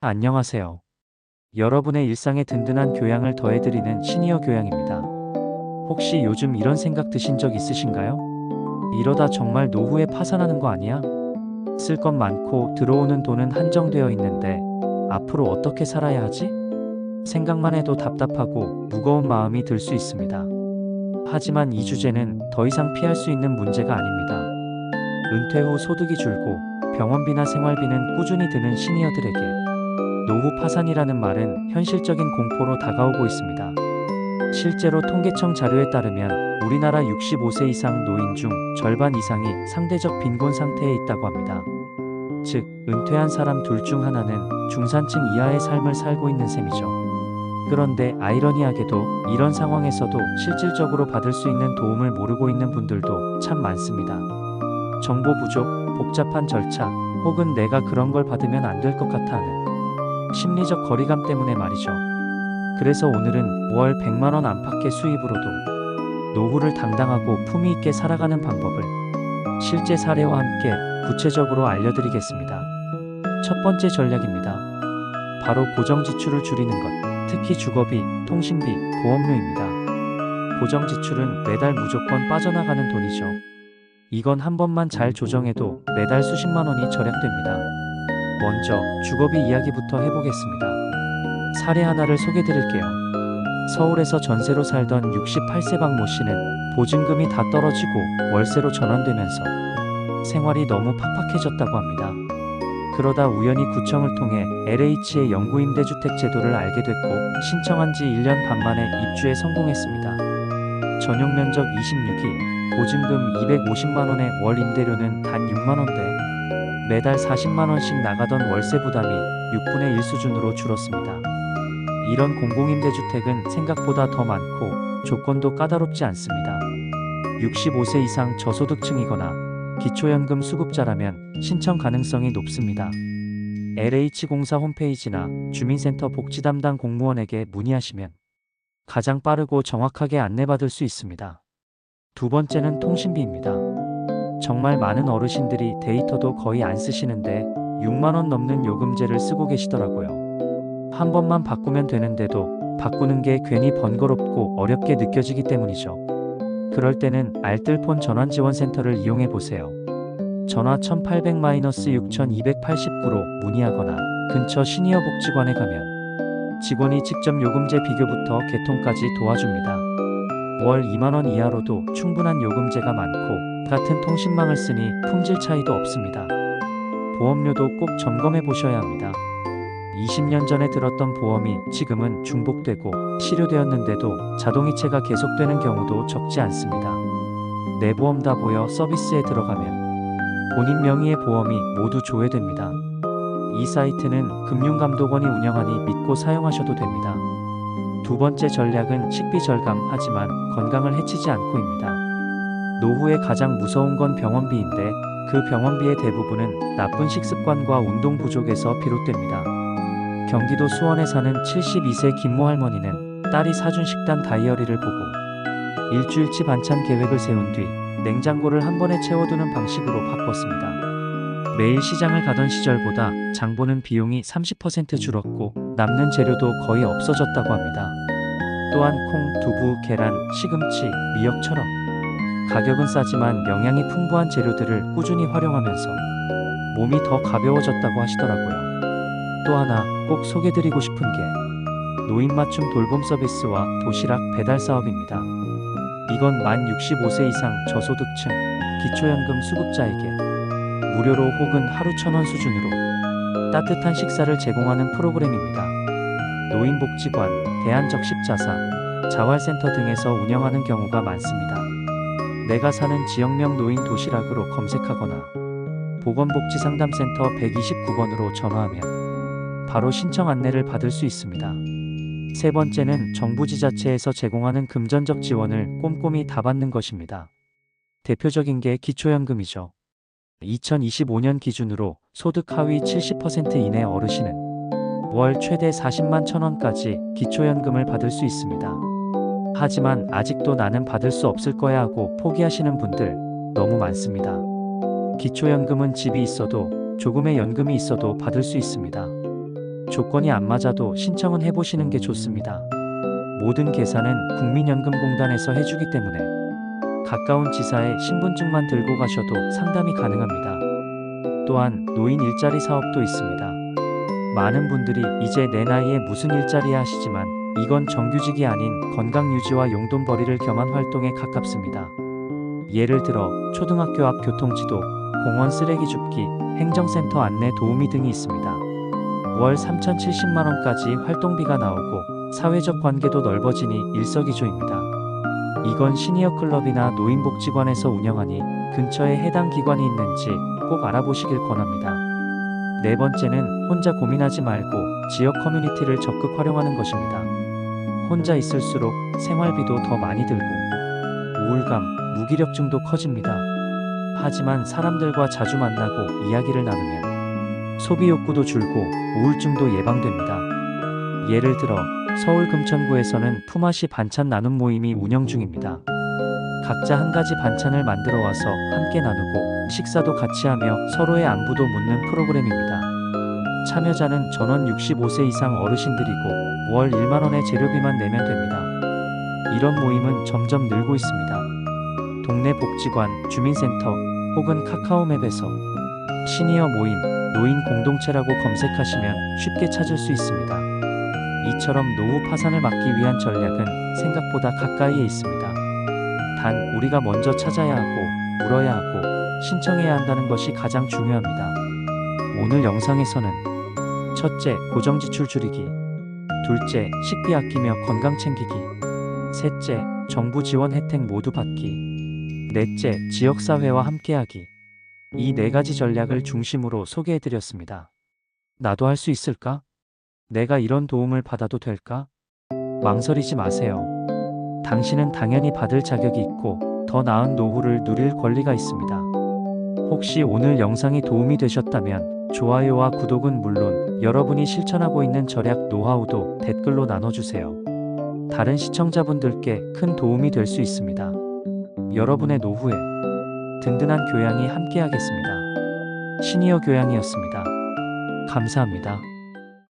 안녕하세요. 여러분의 일상에 든든한 교양을 더해드리는 시니어 교양입니다. 혹시 요즘 이런 생각 드신 적 있으신가요? 이러다 정말 노후에 파산하는 거 아니야? 쓸 것 많고 들어오는 돈은 한정되어 있는데 앞으로 어떻게 살아야 하지? 생각만 해도 답답하고 무거운 마음이 들 수 있습니다. 하지만 이 주제는 더 이상 피할 수 있는 문제가 아닙니다. 은퇴 후 소득이 줄고 병원비나 생활비는 꾸준히 드는 시니어들에게 노후 파산이라는 말은 현실적인 공포로 다가오고 있습니다. 실제로 통계청 자료에 따르면 우리나라 65세 이상 노인 중 절반 이상이 상대적 빈곤 상태에 있다고 합니다. 즉, 은퇴한 사람 둘 중 하나는 중산층 이하의 삶을 살고 있는 셈이죠. 그런데 아이러니하게도 이런 상황에서도 실질적으로 받을 수 있는 도움을 모르고 있는 분들도 참 많습니다. 정보 부족, 복잡한 절차, 혹은 내가 그런 걸 받으면 안 될 것 같아 하는 심리적 거리감 때문에 말이죠. 그래서 오늘은 월 100만원 안팎의 수입으로도 노후를 당당하고 품위 있게 살아가는 방법을 실제 사례와 함께 구체적으로 알려드리겠습니다. 첫 번째 전략입니다. 바로 고정 지출을 줄이는 것, 특히 주거비, 통신비, 보험료입니다. 고정 지출은 매달 무조건 빠져나가는 돈이죠. 이건 한 번만 잘 조정해도 매달 수십만 원이 절약됩니다. 먼저 주거비 이야기부터 해보겠습니다. 사례 하나를 소개드릴게요. 서울에서 전세로 살던 68세 박 모 씨는 보증금이 다 떨어지고 월세로 전환되면서 생활이 너무 팍팍해졌다고 합니다. 그러다 우연히 구청을 통해 LH의 영구임대주택 제도를 알게 됐고 신청한 지 1년 반 만에 입주에 성공했습니다. 전용 면적 26이, 보증금 250만 원에 월 임대료는 단 6만 원대, 매달 40만 원씩 나가던 월세 부담이 6분의 1 수준으로 줄었습니다. 이런 공공임대주택은 생각보다 더 많고 조건도 까다롭지 않습니다. 65세 이상 저소득층이거나 기초연금 수급자라면 신청 가능성이 높습니다. LH공사 홈페이지나 주민센터 복지담당 공무원에게 문의하시면 가장 빠르고 정확하게 안내받을 수 있습니다. 두 번째는 통신비입니다. 정말 많은 어르신들이 데이터도 거의 안 쓰시는데 6만 원 넘는 요금제를 쓰고 계시더라고요. 한 번만 바꾸면 되는데도 바꾸는 게 괜히 번거롭고 어렵게 느껴지기 때문이죠. 그럴 때는 알뜰폰 전환지원센터를 이용해 보세요. 전화 1800-6289로 문의하거나 근처 시니어 복지관에 가면 직원이 직접 요금제 비교부터 개통까지 도와줍니다. 월 2만 원 이하로도 충분한 요금제가 많고 같은 통신망을 쓰니 품질 차이도 없습니다. 보험료도 꼭 점검해 보셔야 합니다. 20년 전에 들었던 보험이 지금은 중복되고 실효되었는데도 자동이체가 계속되는 경우도 적지 않습니다. 내 보험 다 보여 서비스에 들어가면 본인 명의의 보험이 모두 조회됩니다. 이 사이트는 금융감독원이 운영하니 믿고 사용하셔도 됩니다. 두 번째 전략은 식비 절감 하지만 건강을 해치지 않고입니다. 노후에 가장 무서운 건 병원비인데 그 병원비의 대부분은 나쁜 식습관과 운동 부족에서 비롯됩니다. 경기도 수원에 사는 72세 김모 할머니는 딸이 사준 식단 다이어리를 보고 일주일치 반찬 계획을 세운 뒤 냉장고를 한 번에 채워두는 방식으로 바꿨습니다. 매일 시장을 가던 시절보다 장 보는 비용이 30% 줄었고 남는 재료도 거의 없어졌다고 합니다. 또한 콩, 두부, 계란, 시금치, 미역처럼 가격은 싸지만 영양이 풍부한 재료들을 꾸준히 활용하면서 몸이 더 가벼워졌다고 하시더라고요. 또 하나 꼭 소개드리고 싶은 게 노인 맞춤 돌봄 서비스와 도시락 배달 사업입니다. 이건 만 65세 이상 저소득층, 기초연금 수급자에게 무료로 혹은 하루 1,000원 수준으로 따뜻한 식사를 제공하는 프로그램입니다. 노인복지관, 대한적십자사, 자활센터 등에서 운영하는 경우가 많습니다. 내가 사는 지역명 노인 도시락으로 검색하거나 보건복지상담센터 129번으로 전화하면 바로 신청 안내를 받을 수 있습니다. 세 번째는 정부 지자체에서 제공하는 금전적 지원을 꼼꼼히 다 받는 것입니다. 대표적인 게 기초연금이죠. 2025년 기준으로 소득 하위 70% 이내 어르신은 월 최대 40만 1,000원까지 기초연금을 받을 수 있습니다. 하지만 아직도 나는 받을 수 없을 거야 하고 포기하시는 분들 너무 많습니다. 기초연금은 집이 있어도 조금의 연금이 있어도 받을 수 있습니다. 조건이 안 맞아도 신청은 해보시는 게 좋습니다. 모든 계산은 국민연금공단에서 해주기 때문에 가까운 지사에 신분증만 들고 가셔도 상담이 가능합니다. 또한 노인 일자리 사업도 있습니다. 많은 분들이 이제 내 나이에 무슨 일자리야 하시지만 이건 정규직이 아닌 건강유지와 용돈벌이를 겸한 활동에 가깝습니다. 예를 들어 초등학교 앞 교통지도, 공원 쓰레기 줍기, 행정센터 안내 도우미 등이 있습니다. 월 3,070만원까지 활동비가 나오고 사회적 관계도 넓어지니 일석이조입니다. 이건 시니어 클럽이나 노인복지관에서 운영하니 근처에 해당 기관이 있는지 꼭 알아보시길 권합니다. 네 번째는 혼자 고민하지 말고 지역 커뮤니티를 적극 활용하는 것입니다. 혼자 있을수록 생활비도 더 많이 들고 우울감, 무기력증도 커집니다. 하지만 사람들과 자주 만나고 이야기를 나누면 소비 욕구도 줄고 우울증도 예방됩니다. 예를 들어 서울 금천구에서는 품앗이 반찬 나눔 모임이 운영 중입니다. 각자 한 가지 반찬을 만들어 와서 함께 나누고 식사도 같이 하며 서로의 안부도 묻는 프로그램입니다. 참여자는 전원 65세 이상 어르신들이고 월 1만원의 재료비만 내면 됩니다. 이런 모임은 점점 늘고 있습니다. 동네 복지관, 주민센터 혹은 카카오맵에서 시니어 모임, 노인 공동체라고 검색하시면 쉽게 찾을 수 있습니다. 이처럼 노후 파산을 막기 위한 전략은 생각보다 가까이에 있습니다. 단 우리가 먼저 찾아야 하고 물어야 하고 신청해야 한다는 것이 가장 중요합니다. 오늘 영상에서는 첫째, 고정지출 줄이기. 둘째, 식비 아끼며 건강 챙기기. 셋째, 정부 지원 혜택 모두 받기. 넷째, 지역사회와 함께하기. 이 네 가지 전략을 중심으로 소개해드렸습니다. 나도 할 수 있을까? 내가 이런 도움을 받아도 될까? 망설이지 마세요. 당신은 당연히 받을 자격이 있고 더 나은 노후를 누릴 권리가 있습니다. 혹시 오늘 영상이 도움이 되셨다면 좋아요와 구독은 물론 여러분이 실천하고 있는 절약 노하우도 댓글로 나눠주세요. 다른 시청자분들께 큰 도움이 될 수 있습니다. 여러분의 노후에 든든한 교양이 함께하겠습니다. 시니어 교양이었습니다. 감사합니다.